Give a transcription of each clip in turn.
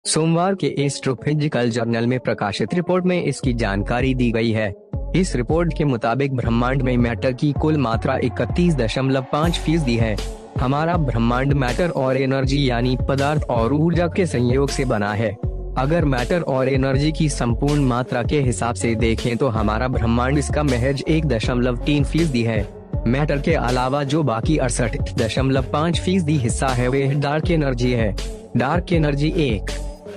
सोमवार के astrophysical journal में प्रकाशित रिपोर्ट में इसकी जानकारी दी गई है। इस रिपोर्ट के मुताबिक ब्रह्मांड में मैटर की कुल मात्रा 31.5% है। हमारा ब्रह्मांड मैटर और एनर्जी यानी पदार्थ और ऊर्जा के संयोग से बना है। अगर मैटर और एनर्जी की संपूर्ण मात्रा के हिसाब से देखें तो हमारा ब्रह्मांड इसका महज 1.3% है। मैटर के अलावा जो बाकी 68.5% हिस्सा है वह डार्क एनर्जी है। डार्क एनर्जी एक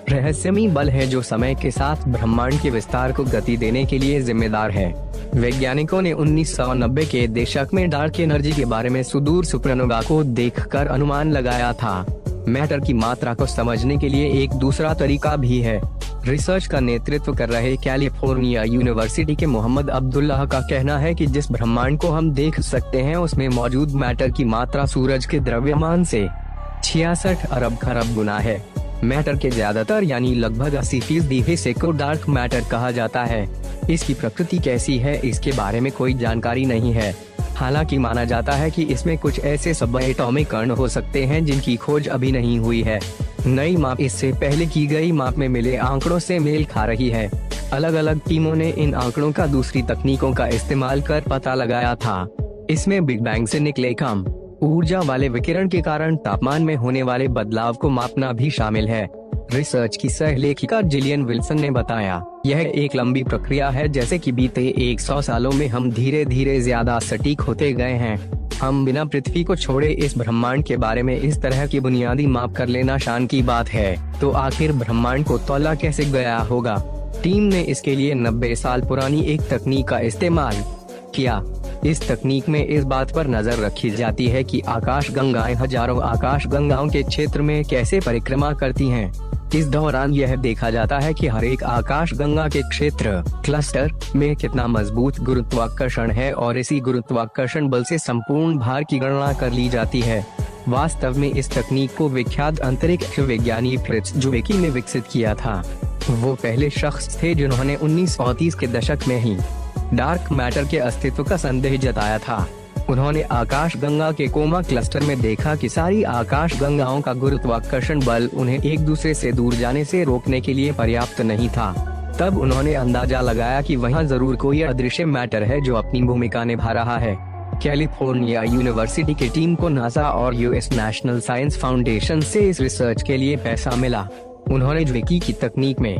रहस्यमयी बल है जो समय के साथ ब्रह्मांड के विस्तार को गति देने के लिए जिम्मेदार है। वैज्ञानिकों ने 1990 के दशक में डार्क एनर्जी के बारे में सुदूर सुपरनोवा को देखकर अनुमान लगाया था। मैटर की मात्रा को समझने के लिए एक दूसरा तरीका भी है। रिसर्च का नेतृत्व कर रहे कैलिफोर्निया यूनिवर्सिटी के मोहम्मद अब्दुल्लाह का कहना है कि जिस ब्रह्मांड को हम देख सकते हैं उसमें मौजूद मैटर की मात्रा सूरज के द्रव्यमान से 66 अरब खरब गुना है। मैटर के ज्यादातर यानी लगभग 80% हिस्से को डार्क मैटर कहा जाता है। इसकी प्रकृति कैसी है इसके बारे में कोई जानकारी नहीं है। हालांकि माना जाता है कि इसमें कुछ ऐसे सब एटॉमिक कण हो सकते हैं जिनकी खोज अभी नहीं हुई है। नई माप इससे पहले की गई माप में मिले आंकड़ों से मेल खा रही है। अलग अलग टीमों ने इन आंकड़ों का दूसरी तकनीकों का इस्तेमाल कर पता लगाया था। इसमें बिग बैंग से निकले कम ऊर्जा वाले विकिरण के कारण तापमान में होने वाले बदलाव को मापना भी शामिल है। रिसर्च की सह लेखिका जिलियन विल्सन ने बताया, यह एक लंबी प्रक्रिया है। जैसे कि बीते 100 सालों में हम धीरे धीरे ज्यादा सटीक होते गए हैं। हम बिना पृथ्वी को छोड़े इस ब्रह्मांड के बारे में इस तरह की बुनियादी माप कर लेना शान की बात है। तो आखिर ब्रह्मांड को तौला कैसे गया होगा? टीम ने इसके लिए 90 साल पुरानी एक तकनीक का इस्तेमाल किया। इस तकनीक में इस बात पर नजर रखी जाती है कि आकाश गंगाएं हजारों आकाश गंगाओं के क्षेत्र में कैसे परिक्रमा करती हैं। इस दौरान यह देखा जाता है कि हर एक आकाश गंगा के क्षेत्र क्लस्टर में कितना मजबूत गुरुत्वाकर्षण है और इसी गुरुत्वाकर्षण बल से संपूर्ण भार की गणना कर ली जाती है। वास्तव में इस तकनीक को विख्यात अंतरिक्ष विज्ञानी फ्रिट्ज ज़्वेकी ने विकसित किया था। वो पहले शख्स थे जिन्होंने 1930 के दशक में ही डार्क मैटर के अस्तित्व का संदेह जताया था। उन्होंने आकाश गंगा के कोमा क्लस्टर में देखा कि सारी आकाश गंगाओं का गुरुत्वाकर्षण बल उन्हें एक दूसरे से दूर जाने से रोकने के लिए पर्याप्त नहीं था। तब उन्होंने अंदाजा लगाया कि वहां जरूर कोई अदृश्य मैटर है जो अपनी भूमिका निभा रहा है। कैलिफोर्निया यूनिवर्सिटी की टीम को नासा और यूएस नेशनल साइंस फाउंडेशन से इस रिसर्च के लिए पैसा मिला। उन्होंने ज़्वेकी की तकनीक में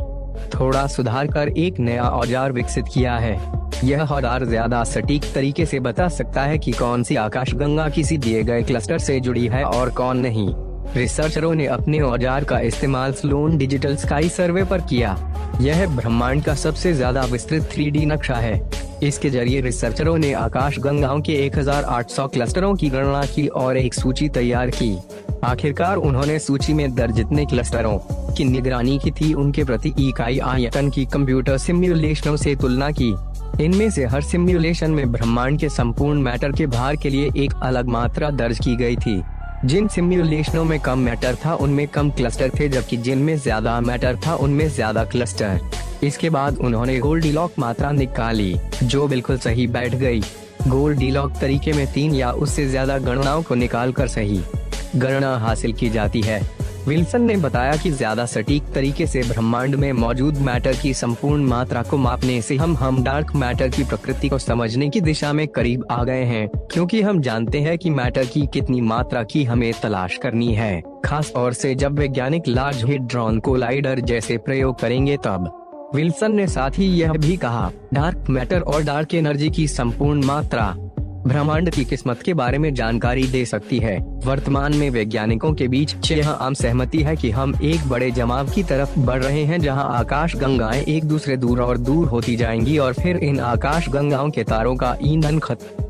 थोड़ा सुधार कर एक नया औजार विकसित किया है। यह औजार ज्यादा सटीक तरीके से बता सकता है कि कौन सी आकाश गंगा किसी दिए गए क्लस्टर से जुड़ी है और कौन नहीं। रिसर्चरों ने अपने औजार का इस्तेमाल स्लोन डिजिटल स्काई सर्वे पर किया। यह ब्रह्मांड का सबसे ज्यादा विस्तृत 3D नक्शा है। इसके जरिए रिसर्चरों ने आकाश गंगाओं के 1800 क्लस्टरों की गणना की और एक सूची तैयार की। आखिरकार उन्होंने सूची में दर्ज जितने क्लस्टरों की निगरानी की थी उनके प्रति इकाई आयतन की कंप्यूटर सिमुलेशनों से तुलना की। इनमें से हर सिमुलेशन में ब्रह्मांड के संपूर्ण मैटर के भार के लिए एक अलग मात्रा दर्ज की गई थी। जिन सिमुलेशनों में कम मैटर था उनमें कम क्लस्टर थे, जबकि जिनमें ज्यादा मैटर था उनमें ज्यादा क्लस्टर। इसके बाद उन्होंने गोल्डीलॉक मात्रा निकाली जो बिल्कुल सही बैठ गई। गोल्डीलॉक तरीके में 3 या उससे ज्यादा गणनाओं को निकाल कर सही गणना हासिल की जाती है। विल्सन ने बताया कि ज्यादा सटीक तरीके से ब्रह्मांड में मौजूद मैटर की संपूर्ण मात्रा को मापने से हम डार्क मैटर की प्रकृति को समझने की दिशा में करीब आ गए हैं, क्योंकि हम जानते हैं कि मैटर की कितनी मात्रा की हमें तलाश करनी है। खास तौर से जब वैज्ञानिक लार्ज हेड्रॉन कोलाइडर जैसे प्रयोग करेंगे तब। विल्सन ने साथ ही यह भी कहा, डार्क मैटर और डार्क एनर्जी की संपूर्ण मात्रा ब्रह्मांड की किस्मत के बारे में जानकारी दे सकती है। वर्तमान में वैज्ञानिकों के बीच यह आम सहमति है कि हम एक बड़े जमाव की तरफ बढ़ रहे हैं जहां आकाश गंगाएं एक दूसरे दूर और दूर होती जाएंगी और फिर इन आकाश गंगाओं के तारों का ईंधन खत्म